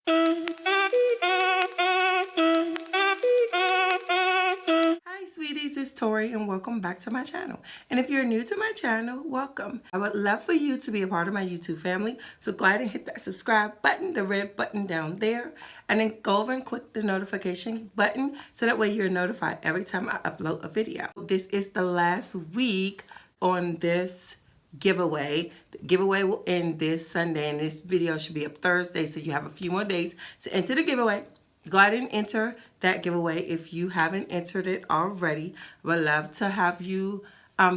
Hi sweeties, it's Tori and welcome back to my channel. And if you're new to my channel, welcome. I would love for you to be a part of my YouTube family. So go ahead and hit that subscribe button, the red button down there. And then go over and click the notification button so that way you're notified every time I upload a video. This is the last week on this giveaway. The giveaway will end this Sunday and this video should be up Thursday, so you have a few more days to enter the giveaway. Go ahead and enter that giveaway if you haven't entered it already. I would love to have you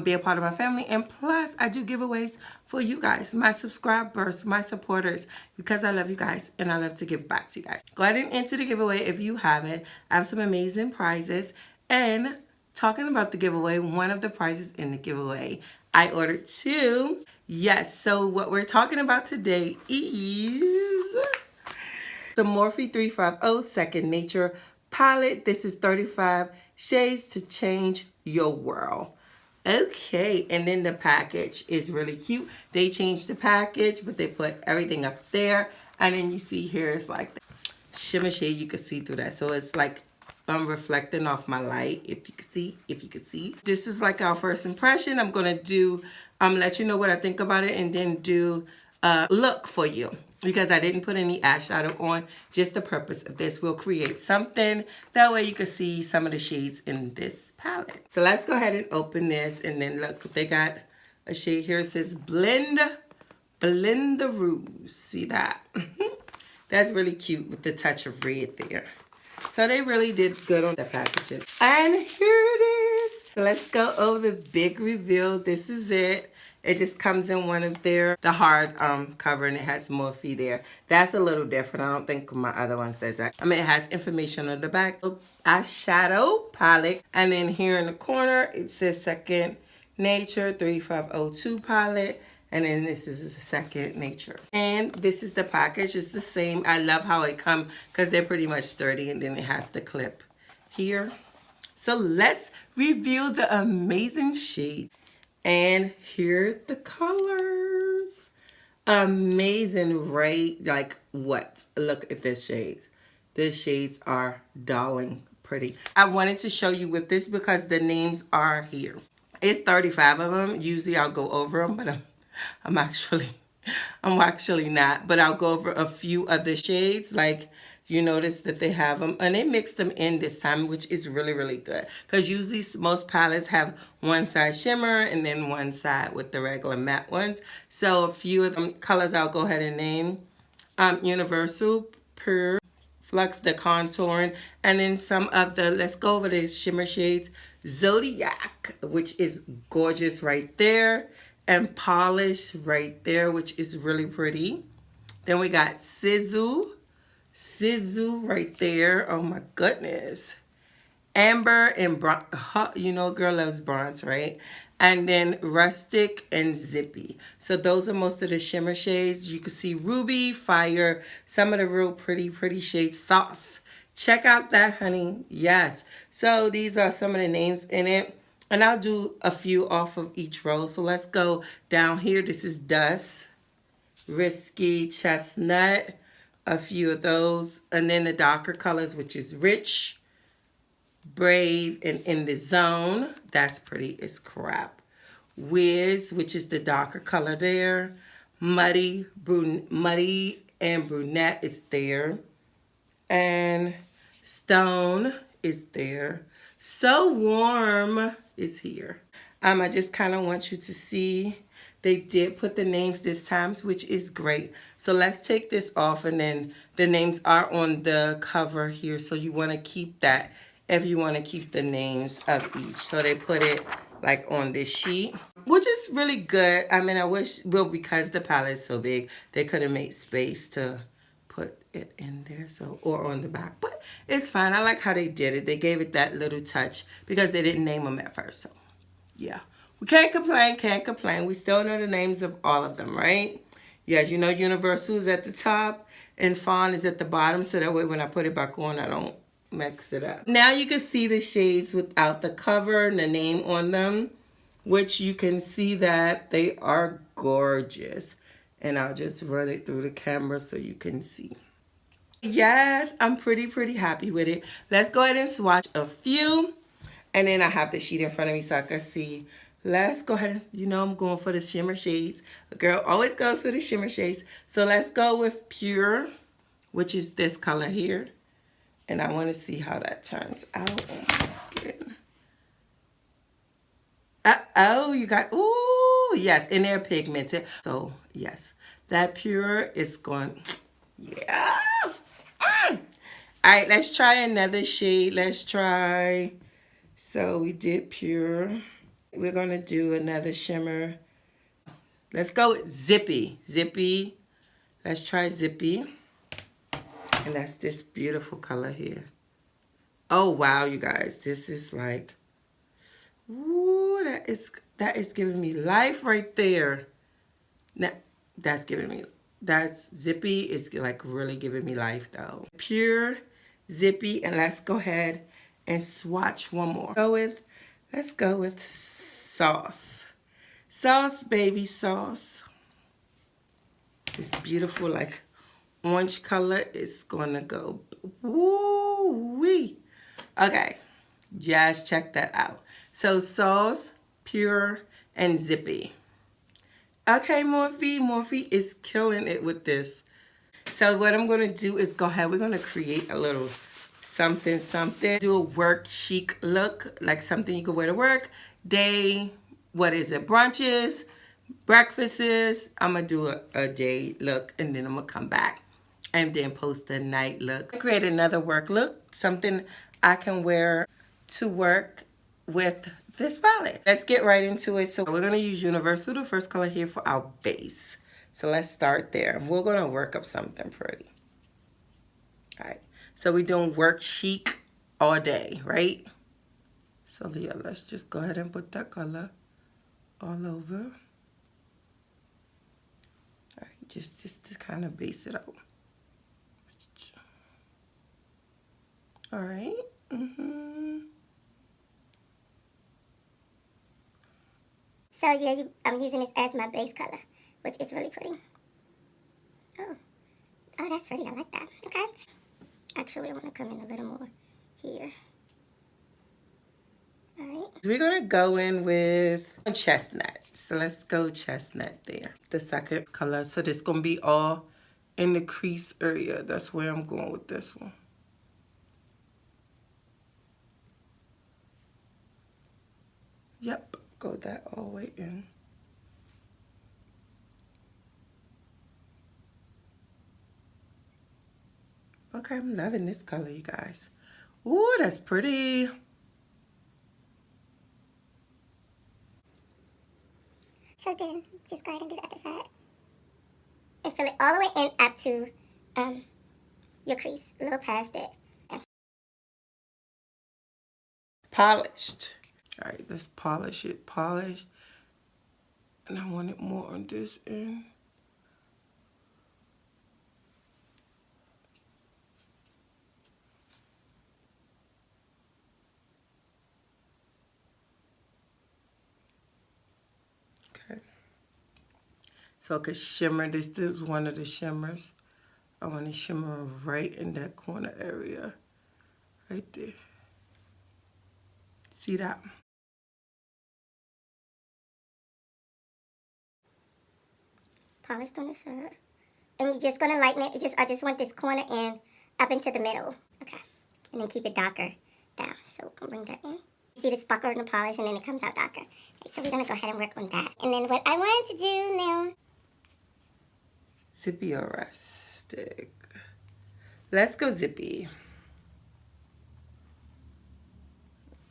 be a part of my family, and plus I do giveaways for you guys, my subscribers, my supporters, because I love you guys and I love to give back to you guys. Go ahead and enter the giveaway if you haven't. I have some amazing prizes, and talking about the giveaway, one of the prizes in the giveaway, I ordered two. Yes, so what we're talking about today is the Morphe 350 Second Nature palette. This is 35 shades to change your world. Okay, and then the package is really cute. They changed the package, but they put everything up there. And then you see here, it's like the shimmer shade. You can see through that. So it's like I'm reflecting off my light, if you could see. This is like our first impression. I'm gonna do, let you know what I think about it, and then do a look for you, because I didn't put any eyeshadow on. Just the purpose of this, we'll create something. That way you can see some of the shades in this palette. So let's go ahead and open this, and then look, they got a shade here. It says Blend the Ruse. See that? That's really cute with the touch of red there. So they really did good on the packaging. And here it is. Let's go over the big reveal. This is it. It just comes in one of the hard cover, and it has Morphe there. That's a little different. I don't think my other one says that. I mean, it has information on the back. Eyeshadow palette. And then here in the corner, it says Second Nature 3502 palette. And then this is the Second Nature. And this is the package. It's the same. I love how it comes because they're pretty much sturdy. And then it has the clip here. So let's reveal the amazing shade. And here are the colors. Amazing, right? Like what? Look at this shade. The shades are darling pretty. I wanted to show you with this because the names are here. It's 35 of them. Usually I'll go over them, but I'm actually not, but I'll go over a few of the shades. Like you notice that they have them, and they mixed them in this time, which is really, really good. Because usually most palettes have one side shimmer and then one side with the regular matte ones. So a few of them colors I'll go ahead and name. Universal, Pure, Flux, the contouring, and then some of the, let's go over the shimmer shades. Zodiac, which is gorgeous right there. And Polish right there, which is really pretty. Then we got Sizzle right there. Oh my goodness. Amber and bronze. You know, girl loves bronze, right? And then Rustic and Zippy. So those are most of the shimmer shades. You can see Ruby, Fire, some of the real pretty shades. Sauce. Check out that, honey. Yes. So these are some of the names in it. And I'll do a few off of each row. So let's go down here. This is Dust, Risky, Chestnut, a few of those. And then the darker colors, which is Rich, Brave, and In the Zone. That's pretty as crap. Wiz, which is the darker color there. Muddy and Brunette is there. And Stone is there. So Warm is here. I just kind of want you to see they did put the names this time, which is great. So let's take this off, and then the names are on the cover here. So you want to keep that if you want to keep the names of each. So they put it like on this sheet, which is really good. I mean, I wish, well, because the palette is so big, they could have made space to put it in there, so, or on the back, but it's fine. I like how they did it. They gave it that little touch because they didn't name them at first. So yeah, we can't complain. We still know the names of all of them, right? Yes, you know, Universal is at the top and Fawn is at the bottom, so that way when I put it back on, I don't mix it up. Now you can see the shades without the cover and the name on them, which you can see that they are gorgeous. And I'll just run it through the camera so you can see. Yes, I'm pretty happy with it. Let's go ahead and swatch a few. And then I have the sheet in front of me so I can see. Let's go ahead and, you know, I'm going for the shimmer shades. A girl always goes for the shimmer shades. So let's go with Pure, which is this color here. And I want to see how that turns out on my skin. Oh, you got, ooh, yes, and they're pigmented. So, yes, that Pure is going, yeah. Mm. All right, let's try another shade. Let's try, so we did Pure. We're going to do another shimmer. Let's go with Zippy. Zippy. Let's try Zippy. And that's this beautiful color here. Oh, wow, you guys. This is like, ooh, that is giving me life right there. Now, that's Zippy is like really giving me life though. Pure, Zippy, and let's go ahead and swatch one more. Let's go with Sauce. Sauce, baby, Sauce. This beautiful like orange color is gonna go woo-wee. Okay, just check that out. So Sauce, Pure, and Zippy. Okay, Morphe. Morphe is killing it with this. So what I'm going to do is go ahead. We're going to create a little something, something. Do a work chic look, like something you can wear to work. Day, what is it? Brunches, breakfasts. I'm going to do a day look, and then I'm going to come back and then post the night look. Create another work look, something I can wear to work with this palette. Let's get right into it. So we're going to use Universal, the first color here, for our base. So let's start there. We're going to work up something pretty. All right. So we're doing work chic all day, right? So yeah, let's just go ahead and put that color all over. All right, just to kind of base it out. All right. So yeah, I'm using this as my base color, which is really pretty. Oh, that's pretty. I like that. Okay. Actually, I want to come in a little more here. All right. We're going to go in with chestnut. So let's go chestnut there. The second color. So this is going to be all in the crease area. That's where I'm going with this one. Yep, go that all the way in. Okay, I'm loving this color, you guys. Ooh, that's pretty. So then, just go ahead and do the other side. And fill it all the way in up to your crease, a little past it. Polished. All right, let's polish it. Polish. And I want it more on this end. Okay. So I could shimmer. This is one of the shimmers. I want to shimmer right in that corner area. Right there. See that? Polished on the side. And you're just gonna lighten it. I just want this corner and up into the middle. Okay. And then keep it darker down. So we're gonna bring that in. You see the sparkle in the polish and then it comes out darker. Okay, so we're gonna go ahead and work on that. And then what I wanted to do now. Zippy or rustic. Let's go Zippy.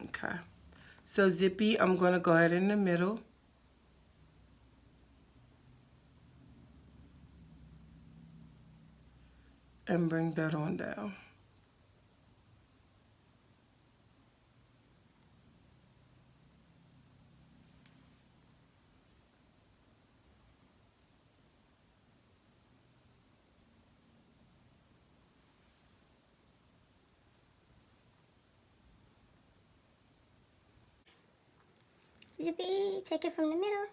Okay. So Zippy, I'm going to go ahead in the middle. And bring that on down. Zippy, take it from the middle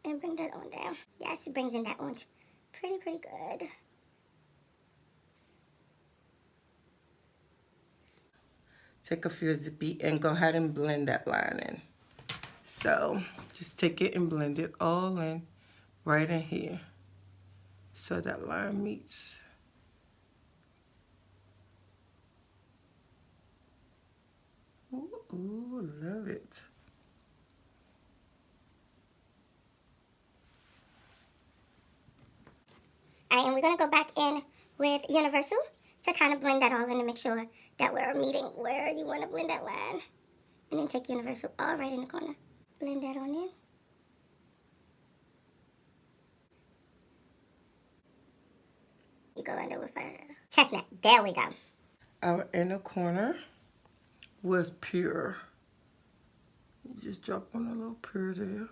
and bring that on down. Yes, it brings in that orange. Pretty good. take a Fuse-Beat and go ahead and blend that line in. So just take it and blend it all in right in here so that line meets. Ooh, love it. All right, and we're going to go back in with Universal to kind of blend that all in to make sure that we're meeting where you want to blend that line. And then take Universal all right in the corner. Blend that on in. You go under with a chestnut. There we go. Our inner corner was pure. You just drop on a little pure there.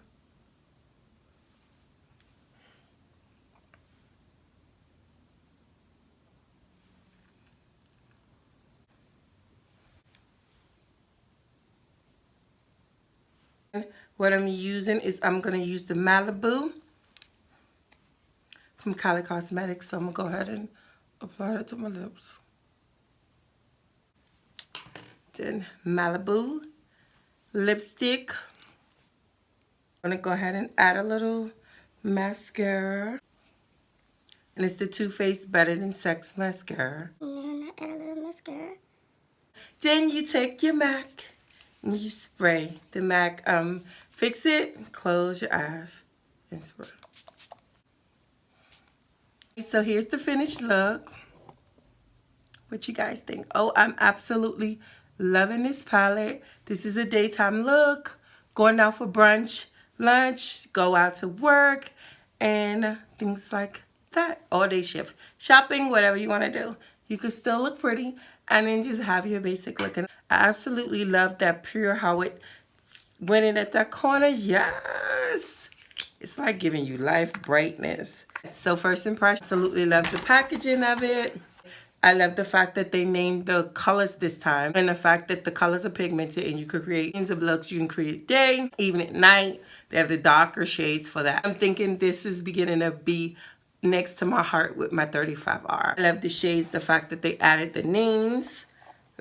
What I'm using is I'm going to use the Malibu from Kylie Cosmetics. So I'm going to go ahead and apply that to my lips. Then Malibu lipstick. I'm going to go ahead and add a little mascara. And it's the Too Faced Better Than Sex mascara. And then add a little mascara. Then you take your MAC and you spray the MAC. Fix it, close your eyes, and spray. So here's the finished look. What you guys think? Oh, I'm absolutely loving this palette. This is a daytime look. Going out for brunch, lunch, go out to work, and things like that. All day shift. Shopping, whatever you want to do. You can still look pretty and then just have your basic look. And I absolutely love that pure, how it went in at that corner. Yes. It's like giving you life, brightness. So first impression, absolutely love the packaging of it. I love the fact that they named the colors this time and the fact that the colors are pigmented and you could create kinds of looks. You can create day, even at night. They have the darker shades for that. I'm thinking this is beginning to be next to my heart with my 35R. I love the shades, the fact that they added the names.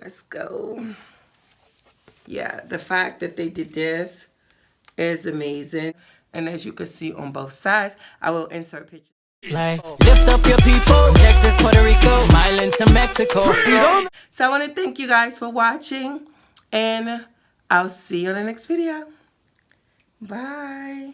Let's go. Yeah, the fact that they did this is amazing. And as you can see on both sides, I will insert pictures. Like, lift up your people from Texas, Puerto Rico, Islands to Mexico. So I want to thank you guys for watching, and I'll see you in the next video. Bye.